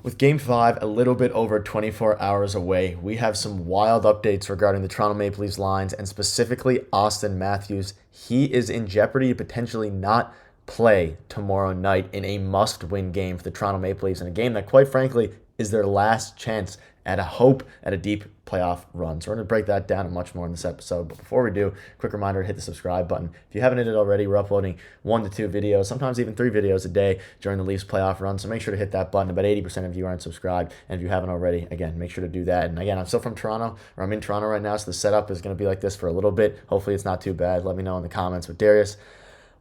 With Game 5 a little bit over 24 hours away, we have some wild updates regarding the Toronto Maple Leafs lines and specifically Auston Matthews. He is in jeopardy to potentially not play tomorrow night in a must-win game for the Toronto Maple Leafs, in a game that, quite frankly, is their last chance at a hope at a deep playoff run. So we're going to break that down and much more in this episode. But before we do, quick reminder to hit the subscribe button. If you haven't hit it already, we're uploading 1 to 2 videos, sometimes even 3 videos a day during the Leafs playoff run. So make sure to hit that button. About 80% of you aren't subscribed. And if you haven't already, again, make sure to do that. And again, I'm still from Toronto, or I'm in Toronto right now, so the setup is going to be like this for a little bit. Hopefully it's not too bad. Let me know in the comments. But Darius,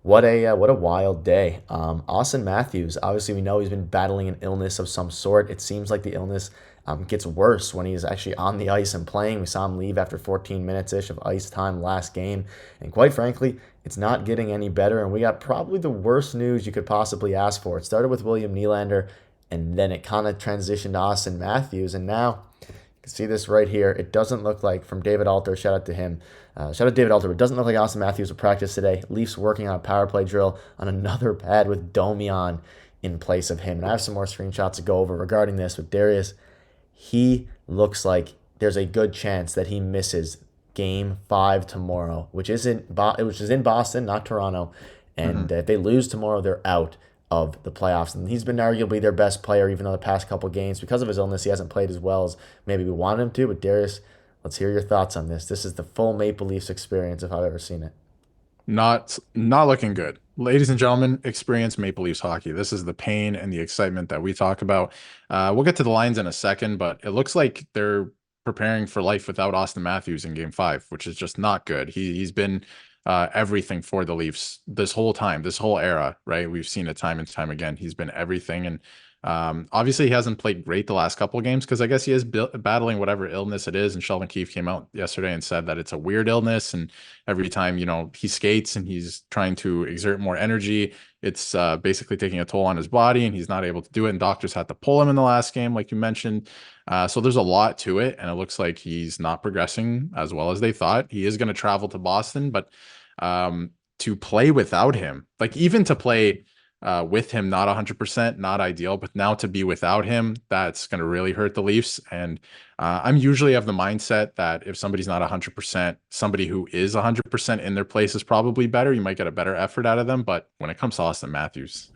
what a wild day. Auston Matthews, obviously we know he's been battling an illness of some sort. It seems like the illness gets worse when he's actually on the ice and playing. We saw him leave after 14 minutes-ish of ice time last game. And quite frankly, it's not getting any better. And we got probably the worst news you could possibly ask for. It started with William Nylander, and then it kind of transitioned to Auston Matthews. And now, you can see this right here. It doesn't look like, from David Alter, shout out to him. Shout out to David Alter, but it doesn't look like Auston Matthews will practice today. Leafs working on a power play drill on another pad with Domi on in place of him. And I have some more screenshots to go over regarding this with Darius. He looks like there's a good chance that he misses Game 5 tomorrow, which is in Boston, not Toronto. And if they lose tomorrow, they're out of the playoffs. And he's been arguably their best player, even though the past couple games, because of his illness, he hasn't played as well as maybe we wanted him to. But Darius, let's hear your thoughts on this. This is the full Maple Leafs experience if I've ever seen it. Not looking good. Ladies and gentlemen, experience Maple Leafs hockey. This is the pain and the excitement that we talk about. We'll get to the lines in a second, but it looks like they're preparing for life without Auston Matthews in Game 5, which is just not good. He's been everything for the Leafs this whole time, this whole era, right? We've seen it time and time again. He's been everything, and obviously he hasn't played great the last couple of games because I guess he is battling whatever illness it is. And Sheldon Keefe came out yesterday and said that it's a weird illness, and every time he skates and he's trying to exert more energy, it's basically taking a toll on his body, and he's not able to do it. And doctors had to pull him in the last game, like you mentioned. So there's a lot to it, and it looks like he's not progressing as well as they thought. He is going to travel to Boston, but to play without him, like even to play with him, not 100%, not ideal, but now to be without him, that's going to really hurt the Leafs. And I'm usually of the mindset that if somebody's not 100%, somebody who is 100% in their place is probably better. You might get a better effort out of them. But when it comes to Auston Matthews,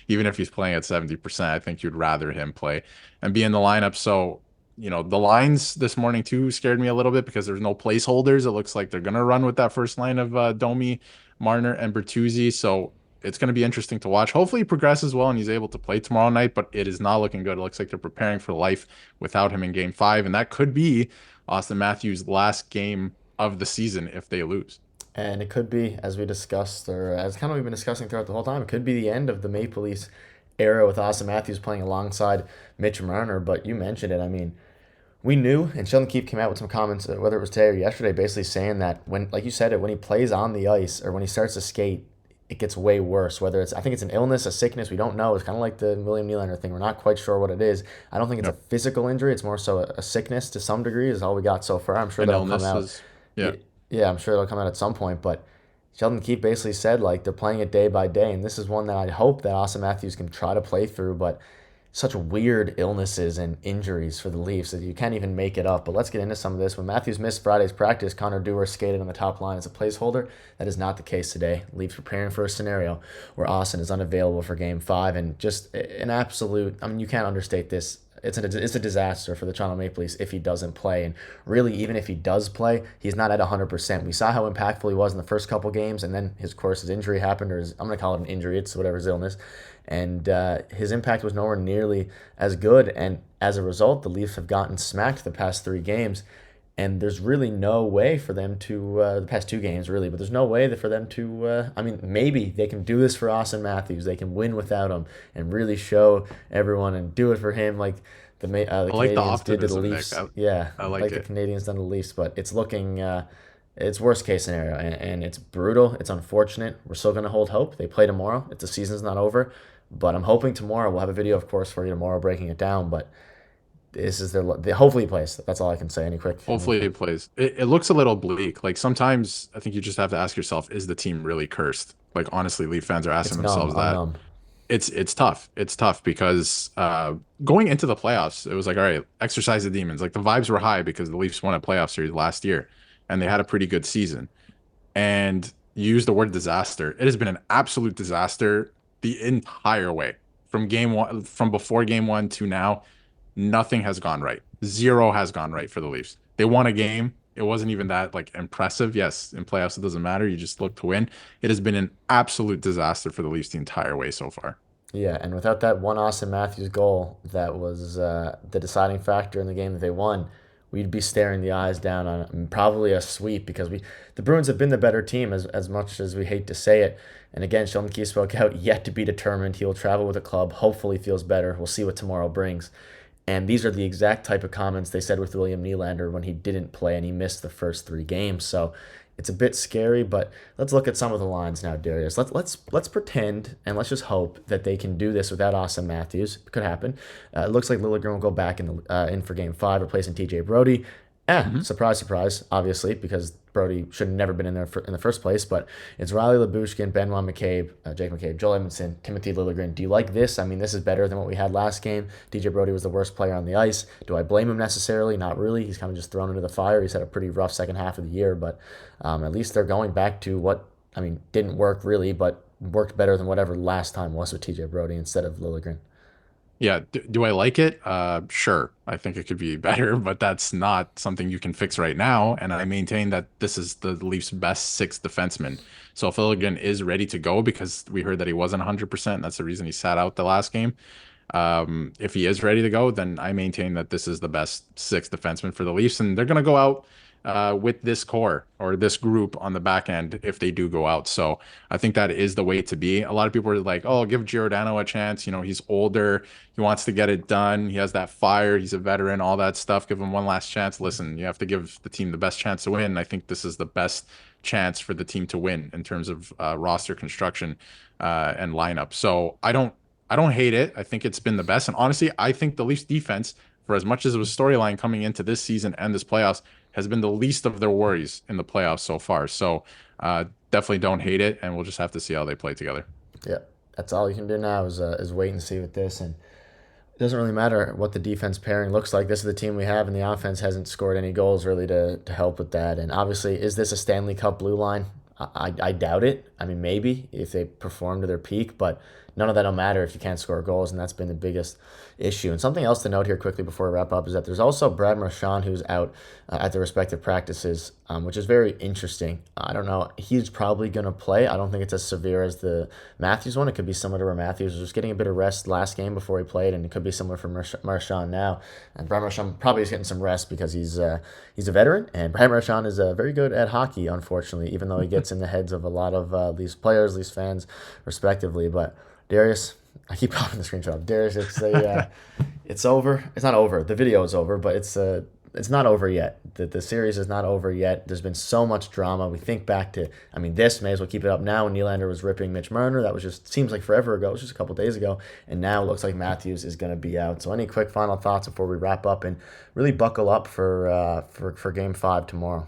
even if he's playing at 70%, I think you'd rather him play and be in the lineup. So, the lines this morning too scared me a little bit because there's no placeholders. It looks like they're going to run with that first line of Domi, Marner, and Bertuzzi. So it's going to be interesting to watch. Hopefully he progresses well and he's able to play tomorrow night, but it is not looking good. It looks like they're preparing for life without him in Game 5, and that could be Auston Matthews' last game of the season if they lose. And it could be, as we discussed, or as kind of we've been discussing throughout the whole time, it could be the end of the Maple Leafs era with Auston Matthews playing alongside Mitch Marner. But you mentioned it. I mean, we knew, and Sheldon Keefe came out with some comments, whether it was today or yesterday, basically saying that when, like you said, when he plays on the ice or when he starts to skate, it gets way worse. Whether I think it's an illness, a sickness, we don't know. It's kind of like the William Nylander thing. We're not quite sure what it is. I don't think it's a physical injury. It's more so a sickness to some degree is all we got so far. I'm sure that'll come out. Yeah. Yeah, I'm sure it'll come out at some point. But Sheldon Keefe basically said, like, they're playing it day by day. And this is one that I hope that Auston Matthews can try to play through. But such weird illnesses and injuries for the Leafs that you can't even make it up. But let's get into some of this. When Matthews missed Friday's practice, Connor Dewar skated on the top line as a placeholder. That is not the case today. Leafs preparing for a scenario where Auston is unavailable for Game 5, and just an absolute, I mean, you can't understate this. It's a disaster for the Toronto Maple Leafs if he doesn't play. And really, even if he does play, he's not at 100%. We saw how impactful he was in the first couple games, and then his injury happened, or I'm going to call it an injury. It's whatever his illness. And his impact was nowhere nearly as good. And as a result, the Leafs have gotten smacked the past 3 games. And there's really no way for them to, the past 2 games really, but there's no way for them to, I mean, maybe they can do this for Auston Matthews. They can win without him and really show everyone and do it for him like the Canadians did to the Leafs. I like the it. Canadians done to the Leafs, but it's looking, it's worst case scenario, and it's brutal. It's unfortunate. We're still going to hold hope. They play tomorrow. If the season's not over, but I'm hoping tomorrow, we'll have a video, of course, for you tomorrow breaking it down, but this is hopefully he plays. That's all I can say. Hopefully he plays. It looks a little bleak. Like sometimes I think you just have to ask yourself, is the team really cursed? Like honestly, Leaf fans are It's asking numb. themselves I'm that. numb. It's tough. It's tough because going into the playoffs, it was like, all right, exercise the demons. Like the vibes were high because the Leafs won a playoff series last year and they had a pretty good season. And you use the word disaster. It has been an absolute disaster the entire way. From game one, from before game one to now, nothing has gone right. Zero has gone right for the Leafs. They won a game. It wasn't even that like impressive. Yes, in playoffs it doesn't matter. You just look to win. It has been an absolute disaster for the Leafs the entire way so far. Yeah, and without that one Auston Matthews goal that was the deciding factor in the game that they won, we'd be staring the eyes down on probably a sweep because the Bruins have been the better team as much as we hate to say it. And again, Sheldon Keefe spoke out, yet to be determined. He will travel with the club. Hopefully, feels better. We'll see what tomorrow brings. And these are the exact type of comments they said with William Nylander when he didn't play and he missed the first 3 games. So it's a bit scary, but let's look at some of the lines now, Darius. Let's pretend and let's just hope that they can do this without Auston Matthews. It could happen. It looks like Liljegren will go back in for Game 5, replacing TJ Brody. Mhm. Surprise, surprise, obviously, because Brody should have never been in there in the first place. But it's Riley Labushkin, Benoit McCabe, Jake McCabe, Joel Edmondson, Timothy Liljegren. Do you like this? I mean, this is better than what we had last game. DJ Brody was the worst player on the ice. Do I blame him necessarily? Not really. He's kind of just thrown into the fire. He's had a pretty rough second half of the year, but at least they're going back to what, I mean, didn't work really, but worked better than whatever last time was with TJ Brody instead of Liljegren. Yeah, do I like it? Sure. I think it could be better, but that's not something you can fix right now. And I maintain that this is the Leafs' best sixth defenseman. So if Illigan is ready to go, because we heard that he wasn't 100%, that's the reason he sat out the last game. If he is ready to go, then I maintain that this is the best sixth defenseman for the Leafs, and they're going to go out with this core or this group on the back end if they do go out. So I think that is the way to be. A lot of people are like, "Oh, give Giordano a chance. You know, he's older. He wants to get it done. He has that fire. He's a veteran. All that stuff. Give him one last chance." Listen, you have to give the team the best chance to win. And I think this is the best chance for the team to win in terms of roster construction and lineup. So I don't hate it. I think it's been the best. And honestly, I think the Leafs defense, for as much as it was storyline coming into this season and this playoffs, has been the least of their worries in the playoffs so far. So definitely don't hate it. And we'll just have to see how they play together. Yeah, that's all you can do now is wait and see with this. And it doesn't really matter what the defense pairing looks like. This is the team we have, and the offense hasn't scored any goals really to help with that. And obviously, is this a Stanley Cup blue line? I doubt it. I mean, maybe if they perform to their peak, but none of that will matter if you can't score goals, and that's been the biggest issue. And something else to note here quickly before we wrap up is that there's also Brad Marchand who's out at the respective practices, which is very interesting. I don't know. He's probably going to play. I don't think it's as severe as the Matthews one. It could be similar to where Matthews was getting a bit of rest last game before he played, and it could be similar for Marchand now. And Brad Marchand probably is getting some rest because he's a veteran, and Brad Marchand is very good at hockey, unfortunately, even though he gets in the heads of a lot of these players, these fans, respectively. But Darius, I keep popping the screenshot of Darius. It's over. It's not over. The video is over, but it's not over yet. The series is not over yet. There's been so much drama. We think back to, I mean, this may as well keep it up now. When Nylander was ripping Mitch Marner, that was just seems like forever ago. It was just a couple days ago, and now it looks like Matthews is going to be out. So, any quick final thoughts before we wrap up and really buckle up for Game 5 tomorrow?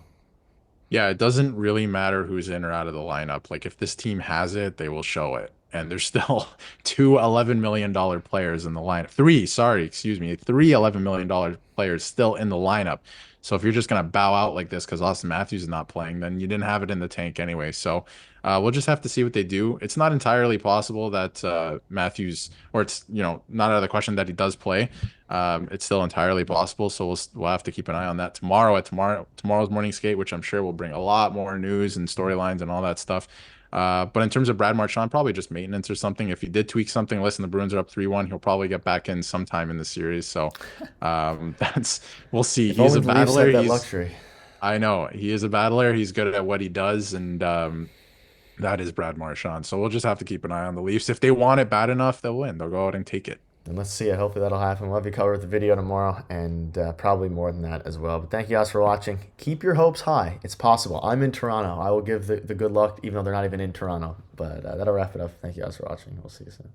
Yeah, it doesn't really matter who's in or out of the lineup. Like if this team has it, they will show it. And there's still two $11 million players in the lineup. Three, sorry, excuse me, three $11 million players still in the lineup. So if you're just gonna bow out like this because Auston Matthews is not playing, then you didn't have it in the tank anyway. So we'll just have to see what they do. It's not entirely possible that Matthews, or it's not out of the question that he does play. It's still entirely possible. So we'll have to keep an eye on that tomorrow at tomorrow's morning skate, which I'm sure will bring a lot more news and storylines and all that stuff. But in terms of Brad Marchand, probably just maintenance or something. If he did tweak something, listen, the Bruins are up 3-1. He'll probably get back in sometime in the series. So we'll see. If He's only a the Leafs battler. had that luxury. I know he is a battler. He's good at what he does, and that is Brad Marchand. So we'll just have to keep an eye on the Leafs. If they want it bad enough, they'll win. They'll go out and take it. And let's see it. Hopefully that'll happen. We'll have you covered the video tomorrow and probably more than that as well. But thank you guys for watching. Keep your hopes high. It's possible. I'm in Toronto. I will give the good luck, even though they're not even in Toronto. But that'll wrap it up. Thank you guys for watching. We'll see you soon.